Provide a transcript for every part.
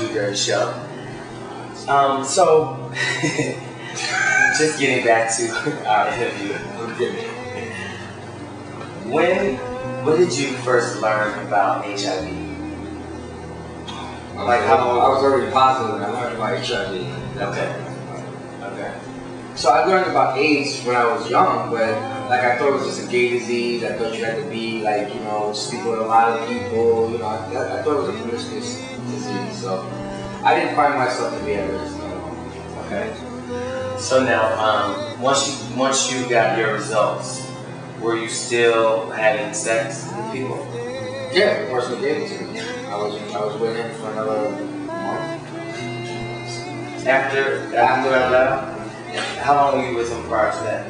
Blueberry Show. So, just getting back to our interview. When did you first learn about HIV? Like how I was already positive and I learned about HIV. Okay. So I learned about AIDS when I was young, but like I thought it was just a gay disease. I thought you had to be like, you know, sleep with a lot of people. You know, I thought it was a promiscuous disease. So I didn't find myself to be at risk. Okay. So now, once you got your results, were you still having sex with people? Yeah, the person who gave it to me. I was with him for another month. After that left? How long were you with him prior to that?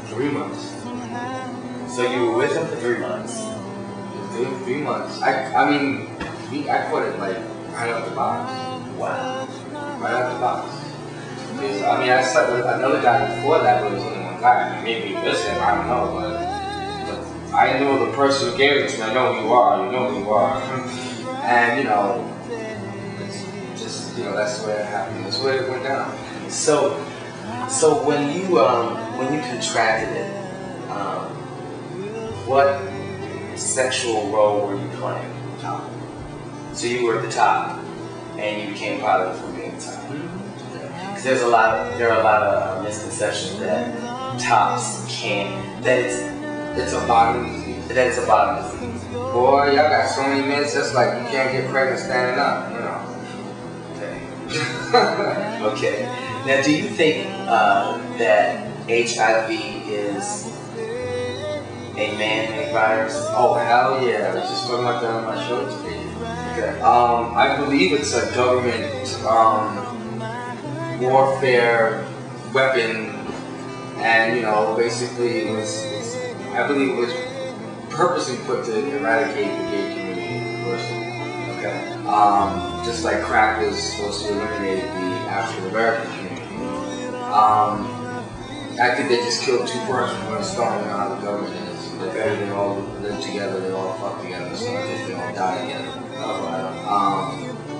3 months. So you were with him for 3 months? 3 months. I mean, I put it like right out the box. Wow. Right out the box. I mean, I slept with another guy before that, but it was only one guy. I mean, maybe it was him, I don't know, but I know the person who gave it to me. I know who you are. You know who you are. And, you know, it's just, you know, that's the way it happened. That's the way it went down. So when you contracted it, what sexual role were you playing? So you were at the top, and you became positive from being top. Because there are a lot of misconceptions that tops can't. That it's a bottom disease. That it's a bottom disease. Boy, y'all got so many myths. That's like you can't get pregnant standing up. You know. Okay. Okay. Now, do you think that HIV is a man-made virus? Oh, hell yeah. I was just talking about that on my show today. Okay. I believe it's a government warfare weapon, and, you know, basically I believe it was purposely put to eradicate the gay community, personally. Okay. Just like crack was supposed to eliminate the African American community. I think they just killed two birds with one stone. You know how the government is. They all live together, they all fuck together, so I think they all die together.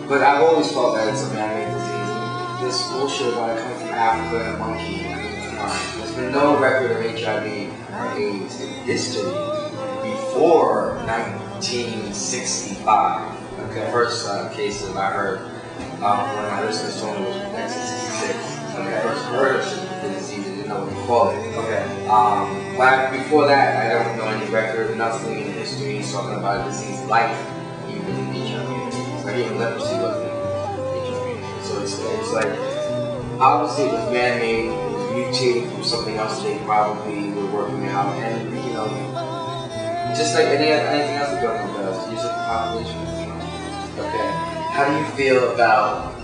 But I've always felt that it's a man-made disease. This bullshit about it coming from Africa and a monkey. I mean, come on. There's been no record of HIV or AIDS in history before 1965. Okay. The first cases I heard, one of my listeners told me was 1966. When I first heard of the disease, I didn't know what to call it. Okay. But before that, I don't know any record, nothing in history talking about a disease like even HIV. Like even leprosy wasn't HIV. So it's like, obviously it was man-made, it was mutated from something else they probably were working out, and you know, just like anything else the government does, use it for population control. Okay. How do you feel about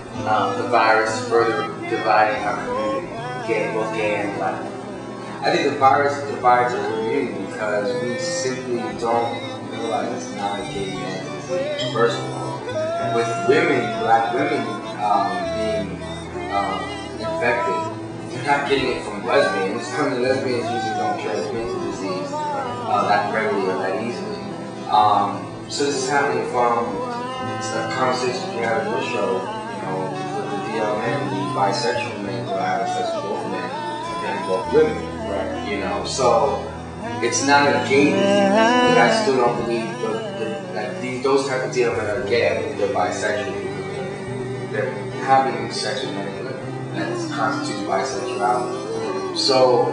the virus further dividing our community, both gay and black? I think the virus divides our community because we simply don't realize it's not a gay man disease. First of all, with women, black women being infected, you're not getting it from lesbians. I mean, lesbians usually don't transmit the disease that readily or that easily. So this is happening from a conversation we had on your show, you know, with the DL men, the bisexual men who are having sex with both men and both women, right? You know, so it's not a gay disease, but I still don't believe that those type of DL men are gay. I believe they're bisexual. They're having sex with men and women. That constitutes bisexuality. So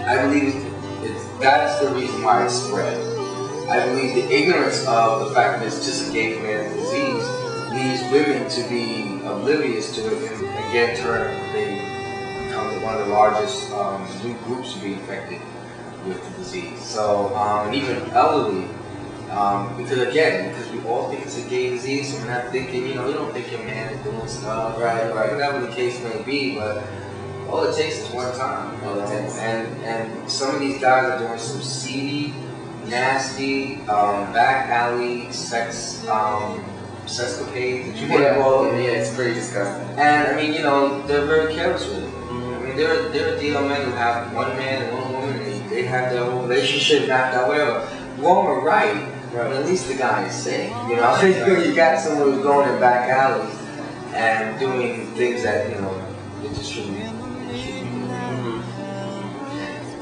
I believe that's the reason why it's spread. I believe the ignorance of the fact that it's just a gay man disease leads women to be oblivious to it, and again, they become one of the largest new groups to be infected with the disease. So, and even elderly, because we all think it's a gay disease, so we're not thinking, you know, you don't think your man is doing stuff, right, whatever the case may be, but all it takes is one time. And some of these guys are doing some seedy, nasty, back alley sex sescapades that you get involved in. Yeah, it's pretty disgusting. And I mean, you know, they're very careless with it. I mean, there are DL men who have one man and one woman, and they have their whole relationship mapped out, whatever. Wrong or right, But at least the guy is safe. You know, you got someone who's going in back alleys and doing things that, you know, it just shouldn't be.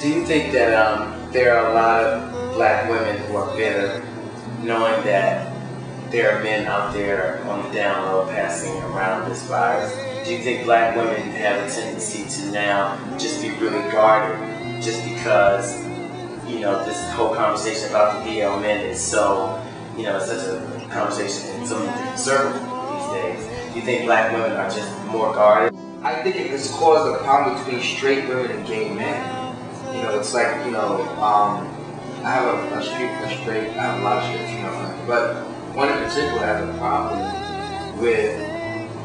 Do you think that there are a lot of black women who are bitter, knowing that there are men out there on the down low passing around this virus? Do you think black women have a tendency to now just be really guarded just because, you know, this whole conversation about the DL men is so, you know, it's such a conversation in so many different circles these days? Do you think black women are just more guarded? I think it has caused a problem between straight women and gay men. You know, it's like, you know, I have a lot of straight female friends, but one in particular has a problem with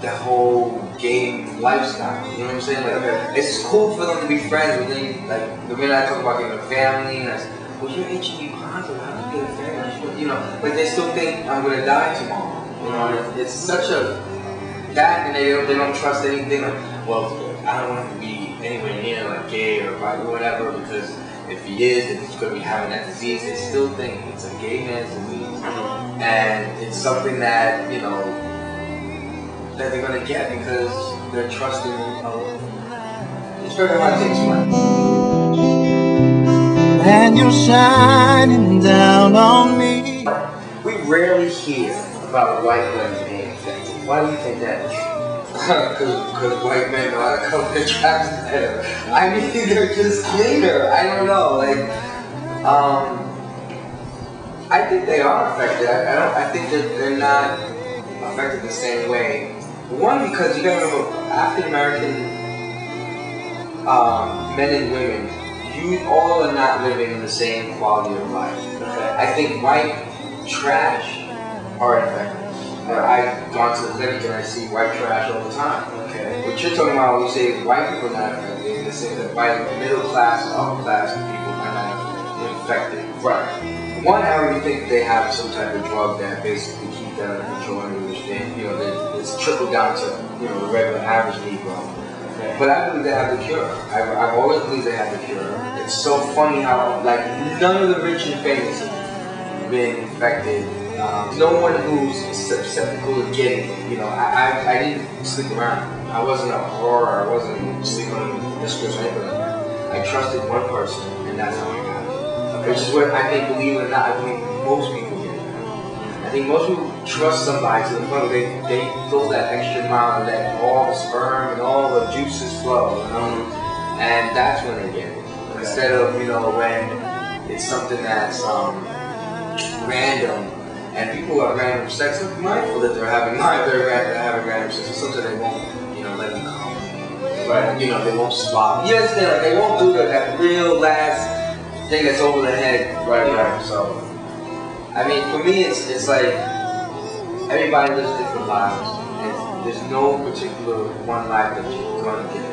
the whole gay lifestyle. You know what I'm saying? Like, it's cool for them to be friends, but then, like, the minute I talk about getting a family, and I say, well, you're HIV positive, how do you get a family? You know, like, they still think I'm gonna die tomorrow. You know, it's such a, that, and they don't trust anything. Like, well, I don't want him to be anywhere near, like, gay or bi or whatever, because if he is, then he's gonna be having that disease. They still think it's a gay man's disease, and it's something that, you know, that they're gonna get because they're trusting. It's very hard to explain. And you're shining down on me. We rarely hear about white women being infected. Why do you think that is? Because white men know how to cover their tracks better. I mean, they're just cleaner. I don't know. Like, I think they are affected. I think that they're not affected the same way. One, because you gotta remember, African American men and women, you all are not living in the same quality of life. Okay? I think white trash are infected. I've gone to the clinic and I see white trash all the time. Okay. What you're talking about when you say white people are not affected, they say that white middle class and upper class people are not infected. Right. One, I already think they have some type of drug that basically keep them under control and understand, you know, that it's trickled down to, you know, the regular average Negro. Okay. But I believe they have the cure. I've always believed they have the cure. It's so funny how, like, none of the rich and famous have been infected. No one who's susceptible to getting it. You know, I didn't sleep around. I wasn't a horror. I wasn't sleeping on the streets or anything like that. I trusted one person, and that's how I got it. Which is what I think, believe it or not, I believe most people get it. I think most people trust somebody to the point where they go that extra mile and let all the sperm and all the juices flow, you know? And that's when they get it. Instead of, you know, when it's something that's random. And people who have random sex are mindful that they're having random sex. So sometimes they won't, you know, let them come. But, you know, they won't swap. You understand? Like, they won't do that real last thing that's over the head. Right. So, I mean, for me, it's like everybody lives different lives. There's no particular one life that you're going to get.